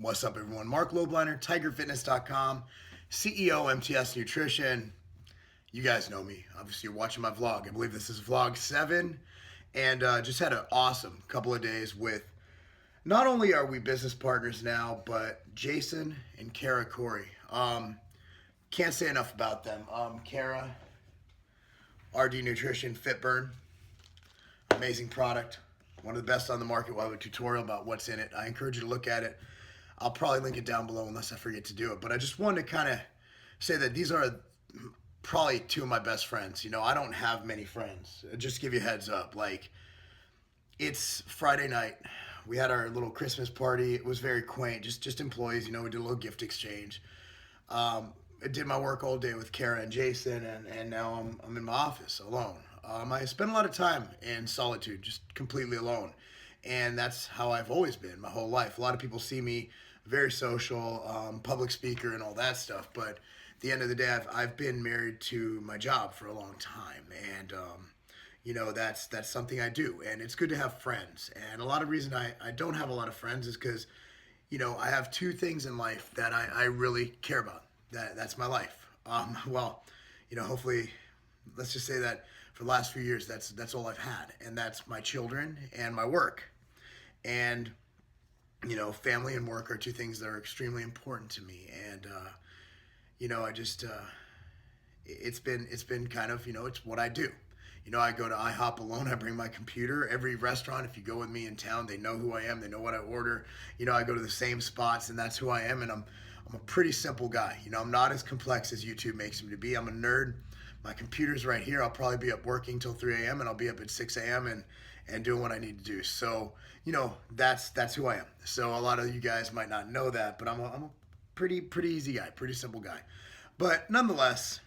What's up, everyone? Marc Lobliner, TigerFitness.com, CEO, MTS Nutrition. You guys know me. Obviously, you're watching my vlog. I believe this is vlog 7. And just had an awesome couple of days with, not only are we business partners now, but Jason and Kara Corey. Can't say enough about them. Kara, RD Nutrition, Fit Burn. Amazing product. One of the best on the market. We'll have a tutorial about what's in it. I encourage you to look at it. I'll probably link it down below unless I forget to do it. But I just wanted to kind of say that these are probably two of my best friends. You know, I don't have many friends. Just give you a heads up. Like, it's Friday night. We had our little Christmas party. It was very quaint. Just employees. You know, we did a little gift exchange. I did my work all day with Kara and Jason, and now I'm in my office alone. I spend a lot of time in solitude, just completely alone. And that's how I've always been my whole life. A lot of people see me very social, public speaker and all that stuff. But at the end of the day, I've been married to my job for a long time. And, you know, that's something I do. And it's good to have friends. And a lot of reason I don't have a lot of friends is because, you know, I have two things in life that I really care about. That's my life. Well, you know, hopefully, let's just say that for the last few years, that's all I've had. And that's my children and my work. And, you know, family and work are two things that are extremely important to me. And, you know, it's been kind of, you know, it's what I do. You know, I go to IHOP alone. I bring my computer. Every restaurant, if you go with me in town, they know who I am. They know what I order. You know, I go to the same spots, and that's who I am. And I'm a pretty simple guy. You know, I'm not as complex as YouTube makes me to be. I'm a nerd. My computer's right here. I'll probably be up working till 3 a.m. and I'll be up at 6 a.m. and doing what I need to do. So, you know, that's who I am. So a lot of you guys might not know that, but I'm a pretty easy guy, pretty simple guy. But nonetheless,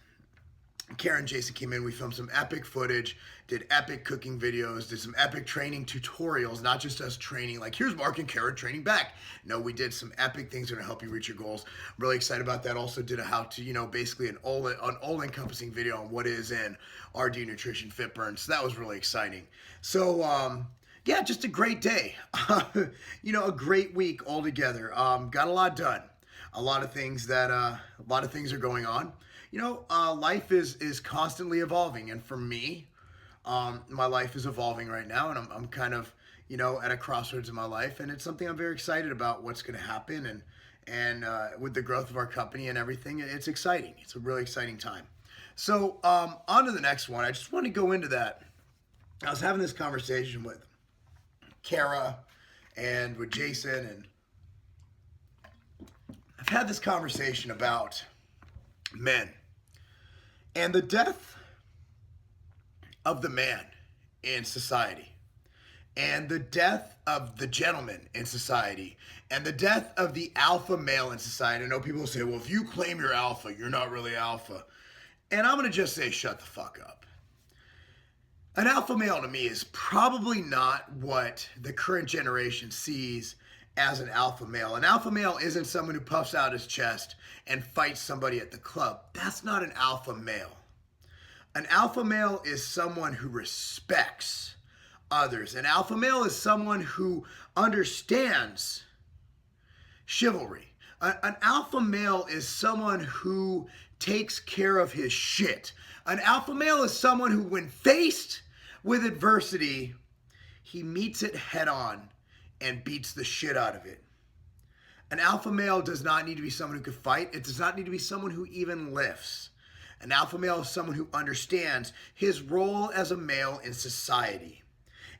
Karen and Jason came in. We filmed some epic footage, did epic cooking videos, did some epic training tutorials, not just us training, like here's Marc and Karen training back. No, we did some epic things that are going to help you reach your goals. I'm really excited about that. Also did a how to, you know, basically an all-encompassing video on what is in RD Nutrition Fit Burn. So that was really exciting. So, yeah, just a great day. You know, a great week altogether. Got a lot done. A lot of things are going on. You know, life is constantly evolving, and for me, my life is evolving right now, and I'm kind of, you know, at a crossroads in my life, and it's something I'm very excited about what's going to happen, and with the growth of our company and everything, it's exciting. It's a really exciting time. So on to the next one. I just want to go into that. I was having this conversation with Kara and with Jason, and I've had this conversation about men and the death of the man in society, and the death of the gentleman in society, and the death of the alpha male in society. I know people say, well, if you claim you're alpha, you're not really alpha. And I'm going to just say, shut the fuck up. An alpha male to me is probably not what the current generation sees as an alpha male. An alpha male isn't someone who puffs out his chest and fights somebody at the club. That's not an alpha male. An alpha male is someone who respects others. An alpha male is someone who understands chivalry. An alpha male is someone who takes care of his shit. An alpha male is someone who, when faced with adversity, he meets it head on and beats the shit out of it. An alpha male does not need to be someone who could fight. It does not need to be someone who even lifts. An alpha male is someone who understands his role as a male in society.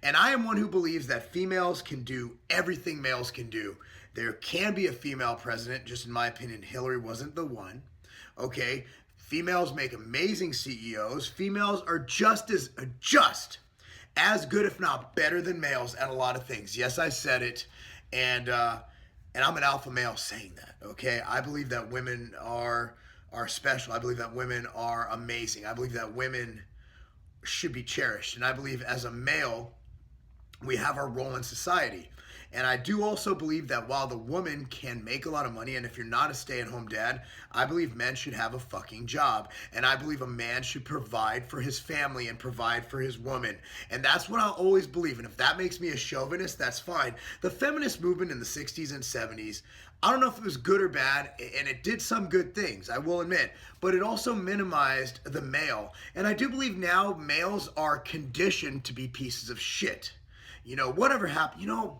And I am one who believes that females can do everything males can do. There can be a female president. Just in my opinion, Hillary wasn't the one. Okay, females make amazing CEOs. Females are just as good, if not better than males at a lot of things. Yes, I said it, and I'm an alpha male saying that, okay? I believe that women are special. I believe that women are amazing. I believe that women should be cherished, and I believe as a male, we have our role in society. And I do also believe that while the woman can make a lot of money, and if you're not a stay-at-home dad, I believe men should have a fucking job. And I believe a man should provide for his family and provide for his woman. And that's what I'll always believe. And if that makes me a chauvinist, that's fine. The feminist movement in the 60s and 70s, I don't know if it was good or bad, and it did some good things, I will admit, but it also minimized the male. And I do believe now males are conditioned to be pieces of shit. You know, whatever happened, you know,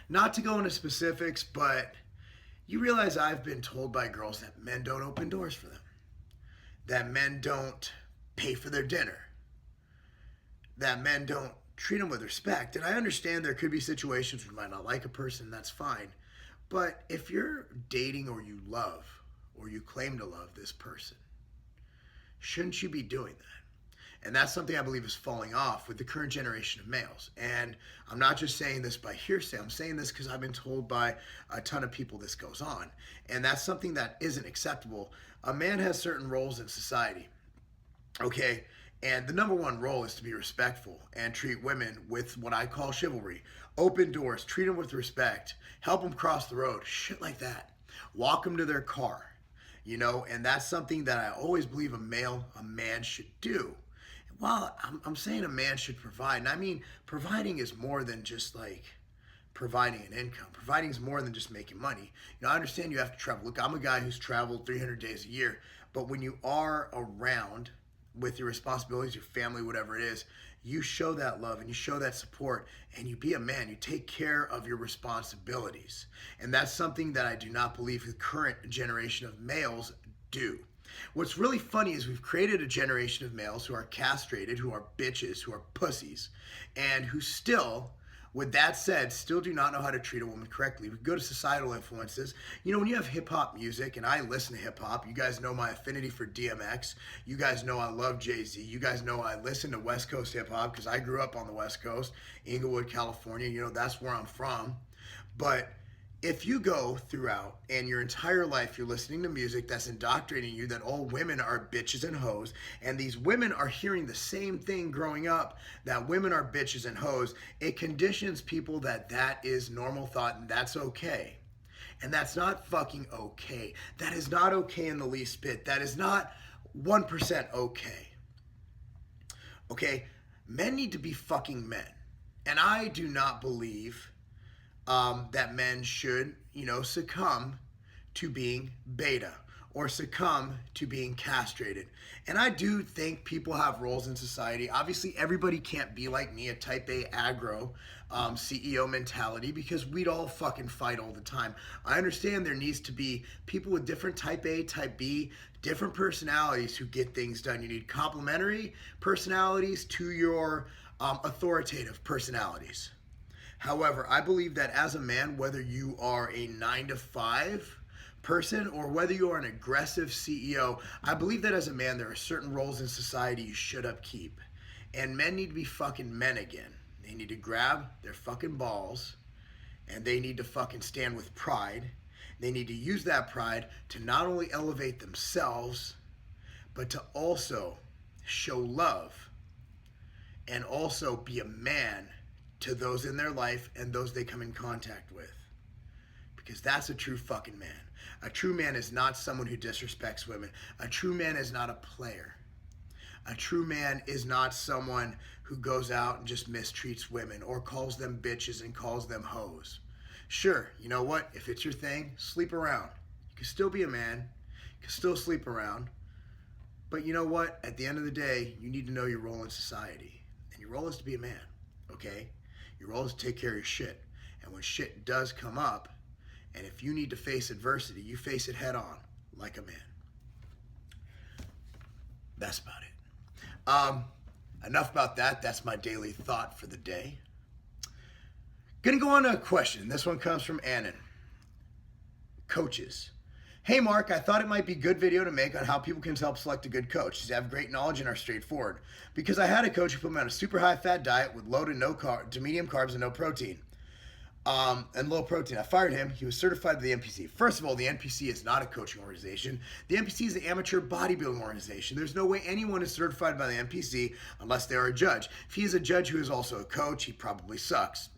not to go into specifics, but you realize I've been told by girls that men don't open doors for them, that men don't pay for their dinner, that men don't treat them with respect. And I understand there could be situations where you might not like a person, that's fine. But if you're dating or you love or you claim to love this person, shouldn't you be doing that? And that's something I believe is falling off with the current generation of males. And I'm not just saying this by hearsay. I'm saying this because I've been told by a ton of people this goes on. And that's something that isn't acceptable. A man has certain roles in society, okay? And the number one role is to be respectful and treat women with what I call chivalry. Open doors, treat them with respect, help them cross the road, shit like that. Walk them to their car, you know, and that's something that I always believe a man should do. While I'm saying a man should provide, and I mean providing is more than just like providing an income. Providing is more than just making money. You know, I understand you have to travel. Look, I'm a guy who's traveled 300 days a year, but when you are around with your responsibilities, your family, whatever it is, you show that love and you show that support and you be a man. You take care of your responsibilities. And that's something that I do not believe the current generation of males do. What's really funny is we've created a generation of males who are castrated, who are bitches, who are pussies, and who still, with that said, still do not know how to treat a woman correctly. We go to societal influences. You know, when you have hip-hop music, and I listen to hip-hop, you guys know my affinity for DMX. You guys know I love Jay-Z. You guys know I listen to West Coast hip-hop because I grew up on the West Coast, Inglewood, California. You know, that's where I'm from. But if you go throughout and your entire life you're listening to music that's indoctrinating you that all women are bitches and hoes, and these women are hearing the same thing growing up, that women are bitches and hoes, it conditions people that that is normal thought and that's okay. And that's not fucking okay. That is not okay in the least bit. That is not 1% okay. Okay? Men need to be fucking men. And I do not believe that men should, you know, succumb to being beta or succumb to being castrated. And I do think people have roles in society. Obviously, everybody can't be like me, a type A aggro CEO mentality, because we'd all fucking fight all the time. I understand there needs to be people with different type A, type B, different personalities who get things done. You need complementary personalities to your authoritative personalities. However, I believe that as a man, whether you are a 9-to-5 person or whether you are an aggressive CEO, I believe that as a man, there are certain roles in society you should upkeep. And men need to be fucking men again. They need to grab their fucking balls and they need to fucking stand with pride. They need to use that pride to not only elevate themselves, but to also show love and also be a man to those in their life and those they come in contact with. Because that's a true fucking man. A true man is not someone who disrespects women. A true man is not a player. A true man is not someone who goes out and just mistreats women or calls them bitches and calls them hoes. Sure, you know what? If it's your thing, sleep around. You can still be a man. You can still sleep around. But you know what? At the end of the day, you need to know your role in society. And your role is to be a man, okay? Your role is to take care of your shit. And when shit does come up, and if you need to face adversity, you face it head on, like a man. That's about it. Enough about that. That's my daily thought for the day. Gonna go on to a question. This one comes from Annan. Coaches. Hey Mark, I thought it might be a good video to make on how people can help select a good coach. They have great knowledge and are straightforward. Because I had a coach who put me on a super high fat diet with low to medium carbs and no protein. And low protein. I fired him. He was certified by the NPC. First of all, the NPC is not a coaching organization. The NPC is an amateur bodybuilding organization. There's no way anyone is certified by the NPC unless they are a judge. If he is a judge who is also a coach, he probably sucks.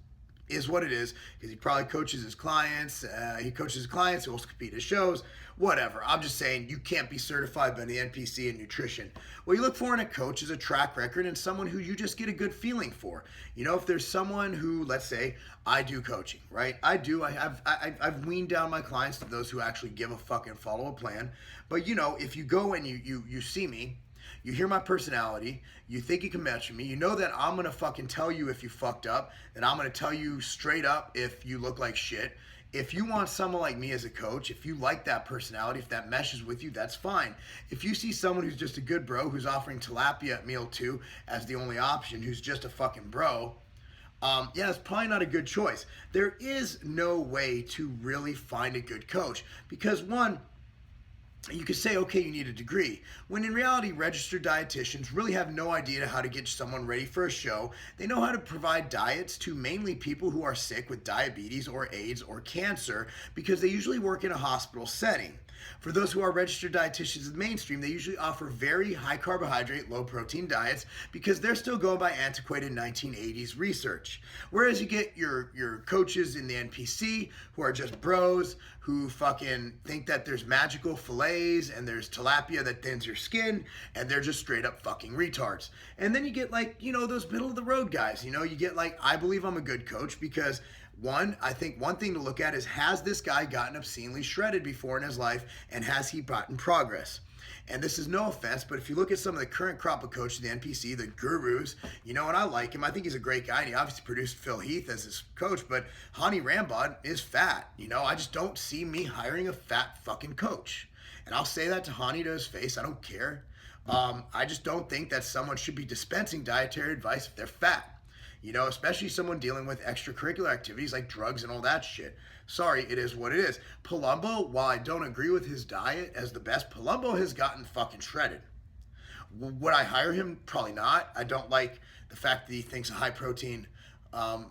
is what it is, because he probably coaches his clients. He also compete at shows, whatever. I'm just saying you can't be certified by the NPC in nutrition. What you look for in a coach is a track record and someone who you just get a good feeling for. You know, if there's someone who, let's say, I do coaching, right? I've weaned down my clients to those who actually give a fuck and follow a plan. But you know, if you go and you see me, you hear my personality, you think you can match me, you know that I'm gonna fucking tell you if you fucked up, and I'm gonna tell you straight up if you look like shit. If you want someone like me as a coach, if you like that personality, if that meshes with you, that's fine. If you see someone who's just a good bro, who's offering tilapia at meal 2 as the only option, who's just a fucking bro, yeah, it's probably not a good choice. There is no way to really find a good coach because, one, you could say, okay, you need a degree, when in reality, registered dietitians really have no idea how to get someone ready for a show. They know how to provide diets to mainly people who are sick with diabetes or AIDS or cancer because they usually work in a hospital setting. For those who are registered dietitians in the mainstream, they usually offer very high carbohydrate, low protein diets because they're still going by antiquated 1980s research. Whereas you get your coaches in the NPC who are just bros who fucking think that there's magical fillets and there's tilapia that thins your skin and they're just straight up fucking retards. And then you get like, you know, those middle of the road guys, you know, you get like, I believe I'm a good coach because one, I think one thing to look at is, has this guy gotten obscenely shredded before in his life and has he gotten progress? And this is no offense, but if you look at some of the current crop of coaches, the NPC, the gurus, you know, and I like him. I think he's a great guy, and he obviously produced Phil Heath as his coach, but Hani Rambod is fat. You know, I just don't see me hiring a fat fucking coach. And I'll say that to Hani to his face. I don't care. I just don't think that someone should be dispensing dietary advice if they're fat. You know, especially someone dealing with extracurricular activities like drugs and all that shit. Sorry, it is what it is. Palumbo, while I don't agree with his diet as the best, Palumbo has gotten fucking shredded. Would I hire him? Probably not. I don't like the fact that he thinks a high protein,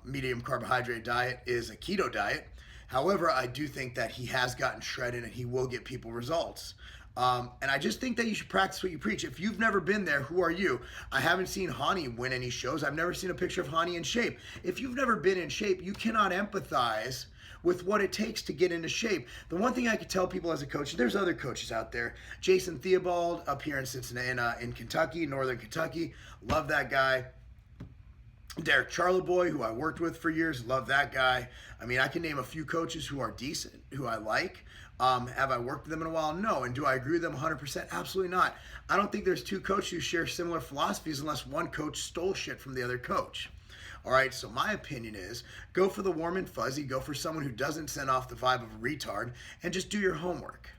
medium carbohydrate diet is a keto diet. However, I do think that he has gotten shredded and he will get people results. And I just think that you should practice what you preach. If you've never been there, who are you? I haven't seen Hani win any shows. I've never seen a picture of Hani in shape. If you've never been in shape, you cannot empathize with what it takes to get into shape. The one thing I could tell people as a coach, there's other coaches out there. Jason Theobald up here in Cincinnati, in Kentucky, Northern Kentucky. Love that guy. Derek Charleboy, who I worked with for years, love that guy. I mean, I can name a few coaches who are decent, who I like. Have I worked with them in a while? No. And do I agree with them 100%? Absolutely not. I don't think there's two coaches who share similar philosophies unless one coach stole shit from the other coach. All right, so my opinion is go for the warm and fuzzy, go for someone who doesn't send off the vibe of a retard, and just do your homework.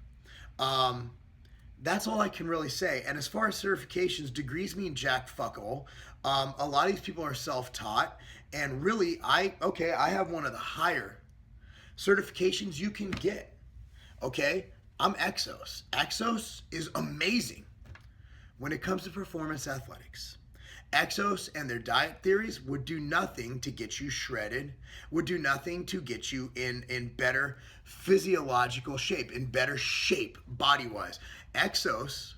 That's all I can really say. And as far as certifications, degrees mean jack fuck all. A lot of these people are self-taught, and really, I have one of the higher certifications you can get. Okay, I'm Exos. Exos is amazing when it comes to performance athletics. Exos and their diet theories would do nothing to get you shredded, would do nothing to get you in better physiological shape, in better shape body-wise. Exos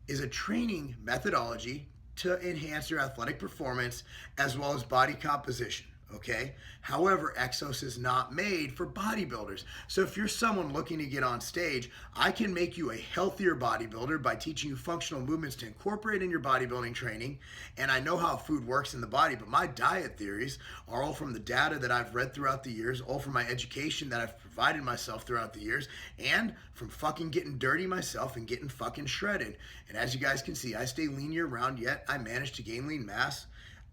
is a training methodology to enhance your athletic performance as well as body composition. Okay. However, Exos is not made for bodybuilders. So if you're someone looking to get on stage, I can make you a healthier bodybuilder by teaching you functional movements to incorporate in your bodybuilding training. And I know how food works in the body, but my diet theories are all from the data that I've read throughout the years, all from my education that I've provided myself throughout the years, and from fucking getting dirty myself and getting fucking shredded. And as you guys can see, I stay lean year round, yet I managed to gain lean mass.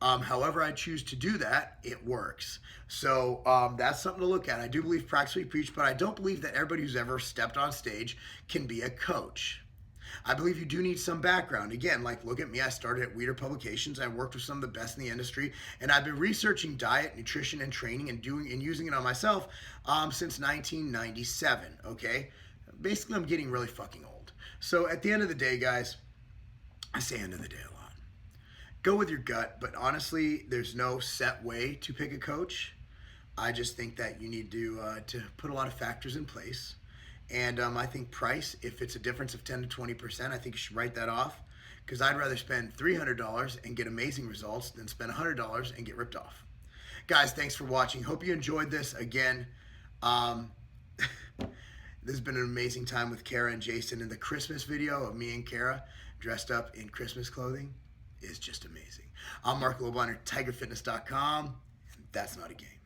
However I choose to do that, it works. So that's something to look at. I do believe practice what you preach, but I don't believe that everybody who's ever stepped on stage can be a coach. I believe you do need some background. Again, like look at me, I started at Weider Publications. I worked with some of the best in the industry, and I've been researching diet, nutrition, and training and using it on myself since 1997, okay? Basically, I'm getting really fucking old. So at the end of the day, guys, I say end of the day a lot. Go with your gut, but honestly, there's no set way to pick a coach. I just think that you need to put a lot of factors in place. And I think price, if it's a difference of 10 to 20%, I think you should write that off. Because I'd rather spend $300 and get amazing results than spend $100 and get ripped off. Guys, thanks for watching. Hope you enjoyed this. Again, this has been an amazing time with Kara and Jason, and the Christmas video of me and Kara dressed up in Christmas clothing is just amazing. I'm Marc Lobliner, TigerFitness.com, and that's not a game.